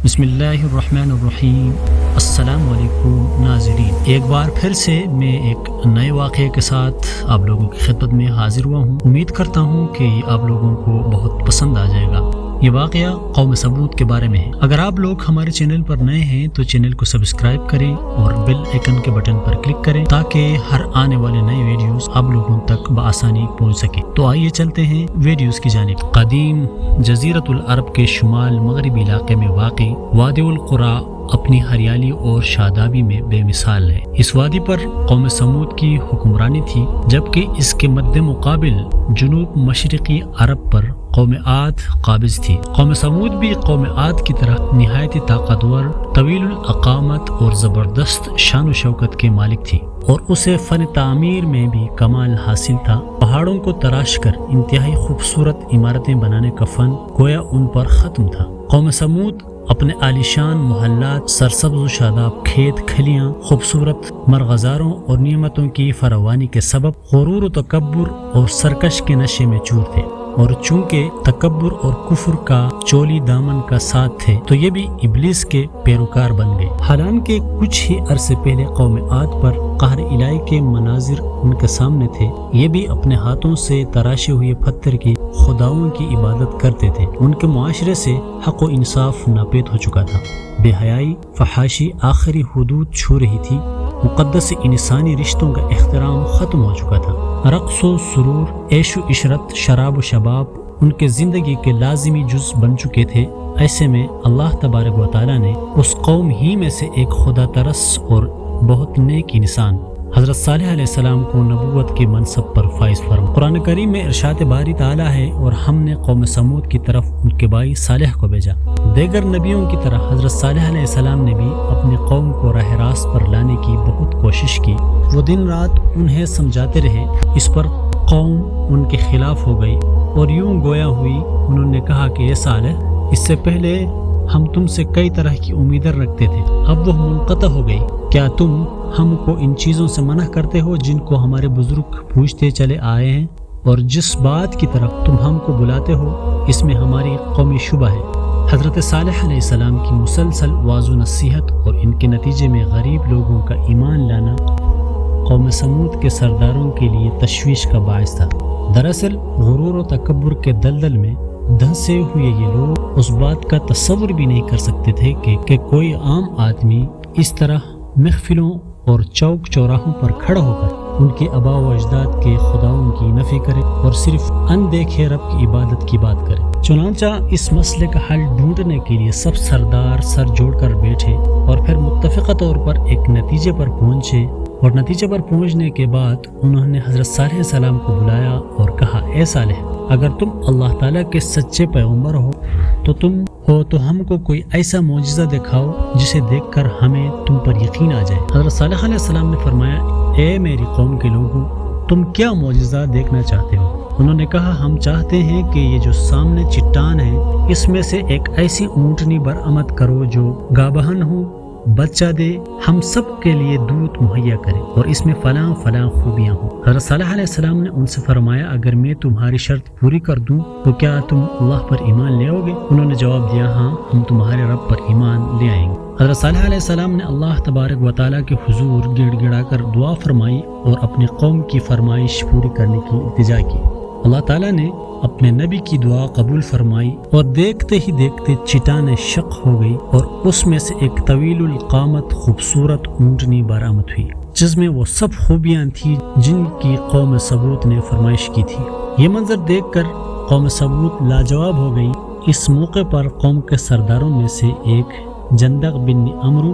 بسم اللہ الرحمن الرحیم۔ السلام علیکم ناظرین، ایک بار پھر سے میں ایک نئے واقعے کے ساتھ آپ لوگوں کی خدمت میں حاضر ہوا ہوں۔ امید کرتا ہوں کہ یہ آپ لوگوں کو بہت پسند آ جائے گا۔ یہ واقعہ قوم ثمود کے بارے میں ہے۔ اگر آپ لوگ ہمارے چینل پر نئے ہیں تو چینل کو سبسکرائب کریں اور بیل آئیکن کے بٹن پر کلک کریں تاکہ ہر آنے والے نئے ویڈیوز آپ لوگوں تک بآسانی پہنچ سکے۔ تو آئیے چلتے ہیں ویڈیوز کی جانب۔ قدیم جزیرۃ العرب کے شمال مغربی علاقے میں واقع وادی القریٰ اپنی ہریالی اور شادابی میں بے مثال ہے۔ اس وادی پر قوم ثمود کی حکمرانی تھی، جبکہ اس کے مد مقابل جنوب مشرقی عرب پر قوم عاد قابض تھی۔ قوم ثمود بھی قوم عاد کی طرح نہایت طاقتور، طویل الاقامت اور زبردست شان و شوکت کے مالک تھی، اور اسے فن تعمیر میں بھی کمال حاصل تھا۔ پہاڑوں کو تراش کر انتہائی خوبصورت عمارتیں بنانے کا فن گویا ان پر ختم تھا۔ قوم ثمود اپنے عالیشان محلات، سرسبز و شاداب کھیت کھلیاں، خوبصورت مرغزاروں اور نعمتوں کی فراوانی کے سبب غرور و تکبر اور سرکش کے نشے میں چور تھے، اور چونکہ تکبر اور کفر کا چولی دامن کا ساتھ تھے تو یہ بھی ابلیس کے پیروکار بن گئے۔ حالانکہ کچھ ہی عرصے پہلے قوم عاد پر قہر الہی کے مناظر ان کے سامنے تھے، یہ بھی اپنے ہاتھوں سے تراشے ہوئے پتھر کی خداؤں کی عبادت کرتے تھے۔ ان کے معاشرے سے حق و انصاف ناپید ہو چکا تھا، بے حیائی، فحاشی آخری حدود چھو رہی تھی، مقدس انسانی رشتوں کا احترام ختم ہو چکا تھا۔ رقص و سرور، عیش و عشرت، شراب و شباب ان کے زندگی کے لازمی جز بن چکے تھے۔ ایسے میں اللہ تبارک و تعالیٰ نے اس قوم ہی میں سے ایک خدا ترس اور بہت نیک انسان حضرت صالح علیہ السلام کو نبوت کے منصب پر فائز فرمایا۔ قرآن کریم میں ارشاد باری تعالیٰ ہے، اور ہم نے قوم ثمود کی طرف ان کے بھائی صالح کو بھیجا۔ دیگر نبیوں کی طرح حضرت صالح علیہ السلام نے بھی اپنے قوم کو راہ راست پر لانے کی بہت کوشش کی۔ وہ دن رات انہیں سمجھاتے رہے، اس پر قوم ان کے خلاف ہو گئی اور یوں گویا ہوئی۔ انہوں نے کہا کہ اے صالح، اس سے پہلے ہم تم سے کئی طرح کی امیدیں رکھتے تھے، اب وہ منقطع ہو گئی۔ کیا تم ہم کو ان چیزوں سے منع کرتے ہو جن کو ہمارے بزرگ پوچھتے چلے آئے ہیں، اور جس بات کی طرف تم ہم کو بلاتے ہو اس میں ہماری قومی شبہ ہے۔ حضرت صالح علیہ السلام کی مسلسل واعظ و نصیحت اور ان کے نتیجے میں غریب لوگوں کا ایمان لانا قوم ثمود کے سرداروں کے لیے تشویش کا باعث تھا۔ دراصل غرور و تکبر کے دلدل میں دھنسے ہوئے یہ لوگ اس بات کا تصور بھی نہیں کر سکتے تھے کہ کوئی عام آدمی اس طرح محفلوں اور چوک چوراہوں پر کھڑا ہو کر ان کے آباء و اجداد کے خداؤں کی نفی کرے اور صرف اندیکھے رب کی عبادت کی بات کرے۔ چنانچہ اس مسئلے کا حل ڈھونڈنے کے لیے سب سردار سر جوڑ کر بیٹھے اور پھر متفقہ طور پر ایک نتیجے پر پہنچے، اور نتیجے پر پہنچنے کے بعد انہوں نے حضرت صالح علیہ السلام کو بلایا اور کہا، اے صالح، اگر تم اللہ تعالیٰ کے سچے پیغمبر ہو تو ہم کو کوئی ایسا معجزہ دکھاؤ جسے دیکھ کر ہمیں تم پر یقین آ جائے۔ حضرت صالح علیہ السلام نے فرمایا، اے میری قوم کے لوگوں، تم کیا معجزہ دیکھنا چاہتے ہو؟ انہوں نے کہا، ہم چاہتے ہیں کہ یہ جو سامنے چٹان ہے اس میں سے ایک ایسی اونٹنی برآمد کرو جو گابہن ہو، بچہ دے، ہم سب کے لیے دودھ مہیا کرے، اور اس میں فلاں فلاں خوبیاں ہوں۔ حضرت صالح علیہ السلام نے ان سے فرمایا، اگر میں تمہاری شرط پوری کر دوں تو کیا تم اللہ پر ایمان لے آؤ گے؟ انہوں نے جواب دیا، ہاں، ہم تمہارے رب پر ایمان لے آئیں گے۔ حضرت صالح علیہ السلام نے اللہ تبارک و تعالیٰ کے حضور گڑ گڑا کر دعا فرمائی اور اپنی قوم کی فرمائش پوری کرنے کی التجا کی۔ اللہ تعالیٰ نے اپنے نبی کی دعا قبول فرمائی، اور دیکھتے ہی دیکھتے چٹان شق ہو گئی، اور اس میں سے ایک طویل القامت خوبصورت اونٹنی برآمد ہوئی، جس میں وہ سب خوبیاں تھیں جن کی قوم ثمود نے فرمائش کی تھی۔ یہ منظر دیکھ کر قوم ثمود لاجواب ہو گئی۔ اس موقع پر قوم کے سرداروں میں سے ایک جندق بن عمرو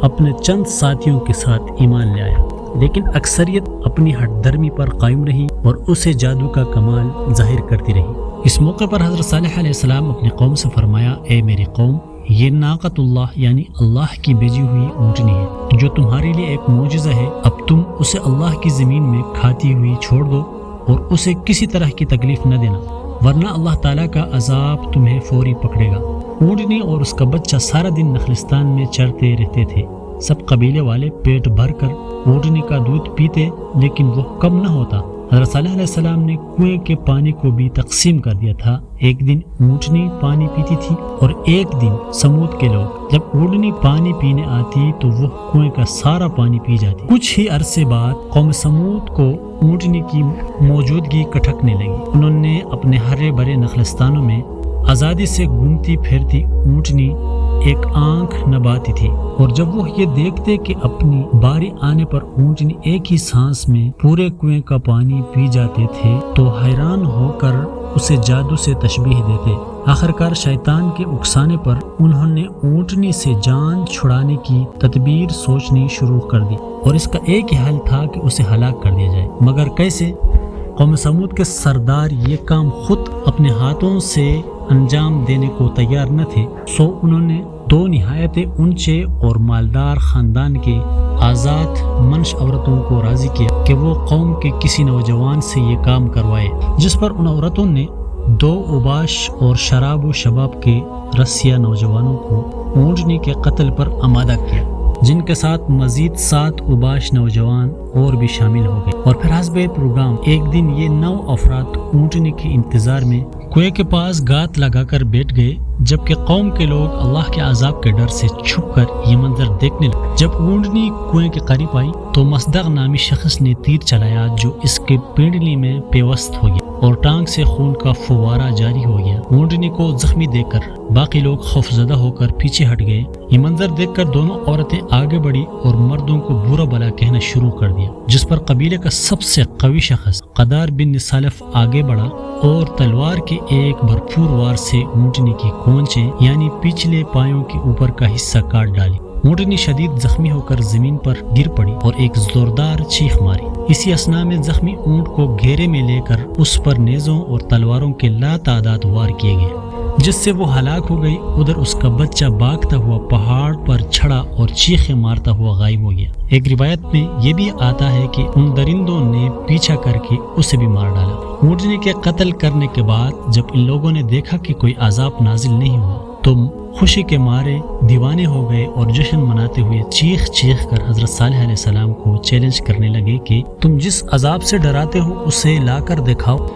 اپنے چند ساتھیوں کے ساتھ ایمان لے آیا، لیکن اکثریت اپنی ہٹ درمی پر قائم رہی اور اسے جادو کا کمال ظاہر کرتی رہی۔ اس موقع پر حضرت صالح علیہ السلام اپنی قوم سے فرمایا، اے میری قوم، یہ ناقۃ اللہ یعنی اللہ کی بھیجی ہوئی اونٹنی ہے جو تمہارے لیے ایک معجزہ ہے۔ اب تم اسے اللہ کی زمین میں کھاتی ہوئی چھوڑ دو اور اسے کسی طرح کی تکلیف نہ دینا، ورنہ اللہ تعالیٰ کا عذاب تمہیں فوری پکڑے گا۔ اونٹنی اور اس کا بچہ سارا دن نخلستان میں چرتے رہتے تھے۔ سب قبیلے والے پیٹ بھر کر اونٹنی کا دودھ پیتے، لیکن وہ کم نہ ہوتا۔ حضرت صالح علیہ السلام نے کنویں کے پانی کو بھی تقسیم کر دیا تھا۔ ایک دن اونٹنی پانی پیتی تھی اور ایک دن سمود کے لوگ۔ جب اونٹنی پانی پینے آتی تو وہ کنویں کا سارا پانی پی جاتی۔ کچھ ہی عرصے بعد قوم سمود کو اونٹنی کی موجودگی کھٹکنے لگی۔ انہوں نے اپنے ہرے بھرے نخلستانوں میں آزادی سے گھومتی پھرتی اونٹنی ایک آنکھ نباتی تھی، اور جب وہ یہ دیکھتے کہ اپنی باری آنے پر اونٹنی ایک ہی سانس میں پورے کنویں کا پانی پی جاتے تھے تو حیران ہو کر اسے جادو سے تشبیہ دیتے۔ آخرکار شیطان کے اکسانے پر انہوں نے اونٹنی سے جان چھڑانے کی تدبیر سوچنی شروع کر دی، اور اس کا ایک ہی حل تھا کہ اسے ہلاک کر دیا جائے۔ مگر کیسے؟ قوم سمود کے سردار یہ کام خود اپنے ہاتھوں سے انجام دینے کو تیار نہ تھے، سو انہوں نے دو نہایت اونچے اور مالدار خاندان کے آزاد منش عورتوں کو راضی کیا کہ وہ قوم کے کسی نوجوان سے یہ کام کروائے، جس پر ان عورتوں نے 2 اوباش اور شراب و شباب کے رسیا نوجوانوں کو اونٹنی کے قتل پر آمادہ کیا، جن کے ساتھ مزید 7 اوباش نوجوان اور بھی شامل ہو گئے۔ اور پھر حسب پروگرام ایک دن یہ 9 افراد اونٹنی کے انتظار میں کنویں کے پاس گات لگا کر بیٹھ گئے، جبکہ قوم کے لوگ اللہ کے عذاب کے ڈر سے چھپ کر یہ منظر دیکھنے لگے۔ جب اونٹنی کنویں کے قریب آئی تو مصدق نامی شخص نے تیر چلایا جو اس کے پنڈلی میں پیوست ہو گیا اور ٹانگ سے خون کا فوارہ جاری ہو گیا۔ اونٹنی کو زخمی دیکھ کر باقی لوگ خوفزدہ ہو کر پیچھے ہٹ گئے۔ یہ منظر دیکھ کر دونوں عورتیں آگے بڑھی اور مردوں کو برا بلا کہنا شروع کر دیا، جس پر قبیلے کا سب سے قوی شخص قدار بن نسالف آگے بڑھا اور تلوار کے ایک بھرپور وار سے اونٹنی کی کونچیں یعنی پچھلے پایوں کے اوپر کا حصہ کاٹ ڈالی۔ اونٹنی شدید زخمی ہو کر زمین پر گر پڑی اور ایک زوردار چیخ ماری۔ اسی اثنا میں زخمی اونٹ کو گھیرے میں لے کر اس پر نیزوں اور تلواروں کے لا تعداد وار کیے گئے، جس سے وہ ہلاک ہو گئی۔ ادھر اس کا بچہ بھاگتا ہوا پہاڑ پر چڑھا اور چیخیں مارتا ہوا غائب ہو گیا۔ ایک روایت میں یہ بھی آتا ہے کہ ان درندوں نے پیچھا کر کے اسے بھی مار ڈالا۔ اونٹنی کے قتل کرنے کے بعد جب ان لوگوں نے دیکھا کہ کوئی عذاب نازل نہیں ہوا تو خوشی کے مارے دیوانے ہو گئے اور جشن مناتے ہوئے چیخ چیخ کر حضرت صالح علیہ السلام کو چیلنج کرنے لگے کہ تم جس عذاب سے ڈراتے ہو اسے لا کر دکھاؤ۔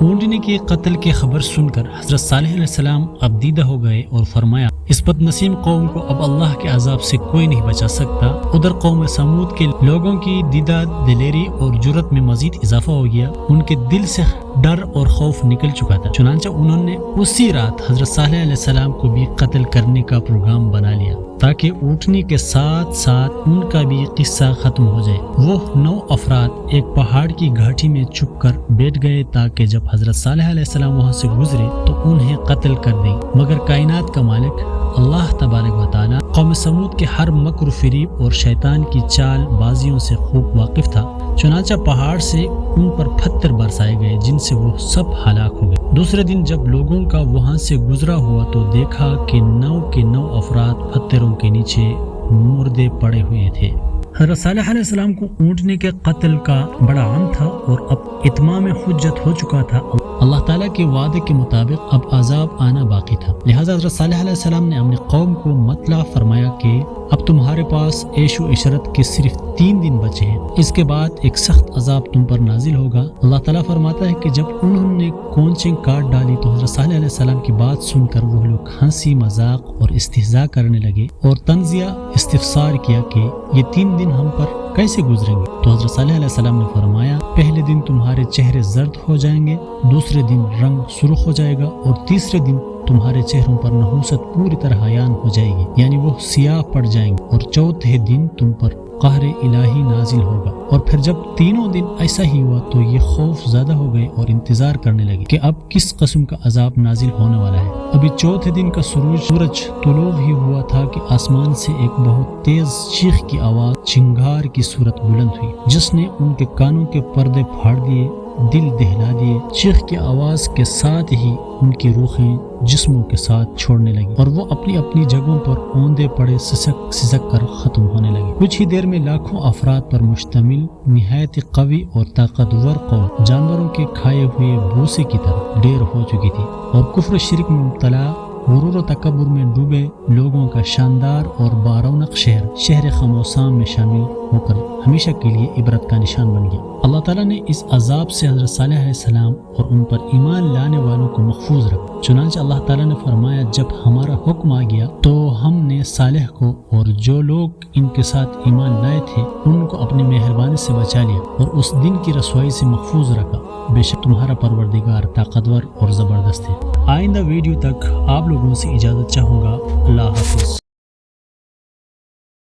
اونٹنی کے قتل کی خبر سن کر حضرت صالح علیہ السلام ابدیدہ ہو گئے اور فرمایا اس بد نصیب قوم کو اب اللہ کے عذاب سے کوئی نہیں بچا سکتا۔ ادھر قوم سمود کے لوگوں کی دیدہ دلیری اور جرت میں مزید اضافہ ہو گیا۔ ان کے دل سے ڈر اور خوف نکل چکا تھا، چنانچہ انہوں نے اسی رات حضرت صالح علیہ السلام کو بھی قتل کرنے کا پروگرام بنا لیا تاکہ اونٹنی کے ساتھ ساتھ ان کا بھی قصہ ختم ہو جائے۔ وہ 9 افراد ایک پہاڑ کی گھاٹی میں چھپ کر بیٹھ گئے تاکہ جب حضرت صالح علیہ السلام وہاں سے گزرے تو انہیں قتل کر دیں، مگر کائنات کا مالک اللہ تبارک و تعالی قوم سمود کے ہر مکر و فریب اور شیطان کی چال بازیوں سے خوب واقف تھا، چنانچہ پہاڑ سے ان پر پتھر برسائے گئے جن سے وہ سب ہلاک ہو گئے۔ دوسرے دن جب لوگوں کا وہاں سے گزرا ہوا تو دیکھا کہ 9 کے 9 افراد پتھروں کے نیچے مردے پڑے ہوئے تھے۔ حضرت صالح علیہ السلام کو اونٹنی کے قتل کا بڑا غم تھا اور اب اتمام حجت ہو چکا تھا۔ اللہ تعالیٰ کے وعدے کے مطابق اب عذاب آنا باقی تھا، لہذا حضرت صالح علیہ السلام نے اپنی قوم کو مطلع فرمایا کہ اب تمہارے پاس عیش و عشرت کے صرف 3 دن بچے ہیں، اس کے بعد ایک سخت عذاب تم پر نازل ہوگا۔ اللہ تعالیٰ فرماتا ہے کہ جب انہوں نے کونچیں کاٹ ڈالی تو حضرت صالح علیہ السلام کی بات سن کر وہ لوگ ہنسی مذاق اور استہزاء کرنے لگے اور تنزیہ استفسار کیا کہ یہ 3 دن ہم پر کیسے گزریں گے؟ تو حضرت صالح علیہ السلام نے فرمایا پہلے دن تمہارے چہرے زرد ہو جائیں گے، دوسرے دن رنگ سرخ ہو جائے گا اور تیسرے دن تمہارے چہروں پر نحوست پوری طرح عیان ہو جائے گی، یعنی وہ سیاہ پڑ جائیں گے، اور چوتھے دن تم پر قہر الہی نازل ہوگا۔ اور پھر جب تینوں دن ایسا ہی ہوا تو یہ خوف زیادہ ہو گئے اور انتظار کرنے لگے کہ اب کس قسم کا عذاب نازل ہونے والا ہے۔ ابھی چوتھے دن کا سورج طلوع ہی ہوا تھا کہ آسمان سے ایک بہت تیز چیخ کی آواز چنگار کی صورت بلند ہوئی، جس نے ان کے کانوں کے پردے پھاڑ دیے، دل دہلا دیے۔ چیخ کی آواز کے ساتھ ہی ان کی روحیں جسموں کے ساتھ چھوڑنے لگی اور وہ اپنی اپنی جگہوں پر اوندے پڑے سسک سسک کر ختم ہونے لگے۔ کچھ ہی دیر میں لاکھوں افراد پر مشتمل نہایت قوی اور طاقتور قوم جانوروں کے کھائے ہوئے بھوسے کی طرح ڈھیر ہو چکی تھی، اور کفر شرک میں مبتلا غرور و تکبر میں ڈوبے لوگوں کا کا شاندار اور بارونق شہر خموسام میں شامل ہو کر ہمیشہ کے لیے عبرت کا نشان بن گیا۔ اللہ تعالیٰ نے اس عذاب سے حضرت صالح علیہ السلام اور ان پر ایمان لانے والوں کو محفوظ رکھا۔ چنانچہ اللہ تعالیٰ نے فرمایا جب ہمارا حکم آ گیا تو ہم نے صالح کو اور جو لوگ ان کے ساتھ ایمان لائے تھے ان کو اپنی مہربانی سے بچا لیا اور اس دن کی رسوائی سے محفوظ رکھا۔ بے شک تمہارا پروردگار طاقتور اور زبردست ہے۔ آئندہ ویڈیو تک آپ لوگوں سے اجازت چاہوں گا۔ اللہ حافظ۔